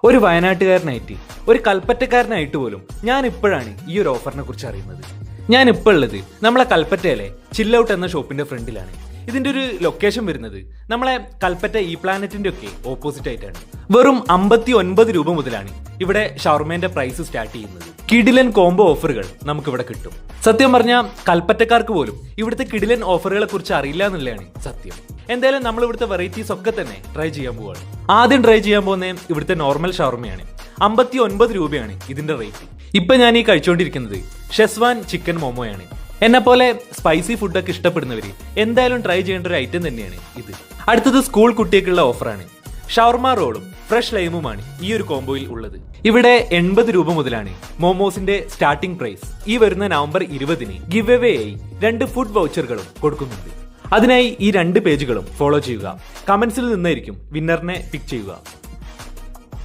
ഒരു വയനാട്ടുകാരനായിട്ട് ഒരു കൽപ്പറ്റക്കാരനായിട്ട് പോലും ഞാൻ ഇപ്പോഴാണ് ഈ ഒരു ഓഫറിനെ കുറിച്ച് അറിയുന്നത്. ഞാൻ ഇപ്പോൾ ഉള്ളത് നമ്മളെ കൽപ്പറ്റയിലെ ചില്ലൗട്ട് എന്ന ഷോപ്പിന്റെ ഫ്രണ്ടിലാണ്. ഇതിന്റെ ഒരു ലൊക്കേഷൻ വരുന്നത് നമ്മളെ കൽപ്പറ്റ ഈ പ്ലാനറ്റിന്റെ ഒക്കെ ഓപ്പോസിറ്റ് ആയിട്ടാണ്. വെറും 59 രൂപ മുതലാണ് ഇവിടെ ഷവർമേന്റെ പ്രൈസ് സ്റ്റാർട്ട് ചെയ്യുന്നത്. കിടിലൻ കോംബോ ഓഫറുകൾ നമുക്ക് ഇവിടെ കിട്ടും. സത്യം പറഞ്ഞാൽ കൽപ്പറ്റക്കാർക്ക് പോലും ഇവിടുത്തെ കിടിലൻ ഓഫറുകളെ കുറിച്ച് അറിയില്ല എന്നുള്ളതാണ് സത്യം. എന്തായാലും നമ്മൾ ഇവിടുത്തെ വെറൈറ്റീസ് ഒക്കെ തന്നെ ട്രൈ ചെയ്യാൻ പോവാണ്. ആദ്യം ട്രൈ ചെയ്യാൻ പോകുന്ന ഇവിടുത്തെ നോർമൽ ഷവർമയാണ്. 59 രൂപയാണ് ഇതിന്റെ റേറ്റ്. ഇപ്പൊ ഞാൻ ഈ കഴിച്ചുകൊണ്ടിരിക്കുന്നത് ഷെസ്വാൻ ചിക്കൻ മോമോയാണ്. എന്നെ പോലെ സ്പൈസി ഫുഡൊക്കെ ഇഷ്ടപ്പെടുന്നവര് എന്തായാലും ട്രൈ ചെയ്യേണ്ട ഒരു ഐറ്റം തന്നെയാണ് ഇത്. അടുത്തത് സ്കൂൾ കുട്ടികൾക്കുള്ള ഓഫറാണ്. ഷവർമ റോളും ഫ്രഷ് ലൈമുമാണ് ഈ ഒരു കോംബോയിൽ ഉള്ളത്. ഇവിടെ 80 രൂപ മുതലാണ് മോമോസിന്റെ സ്റ്റാർട്ടിംഗ് പ്രൈസ്. ഈ വരുന്ന നവംബർ 20 ഗിവ് അവേ ആയി 2 ഫുഡ് വൗച്ചറുകളും കൊടുക്കുന്നുണ്ട്. അതിനായി ഈ 2 പേജുകളും ഫോളോ ചെയ്യുക. കമന്റ്സിൽ നിന്നായിരിക്കും വിന്നറിനെ പിക്ക് ചെയ്യുക.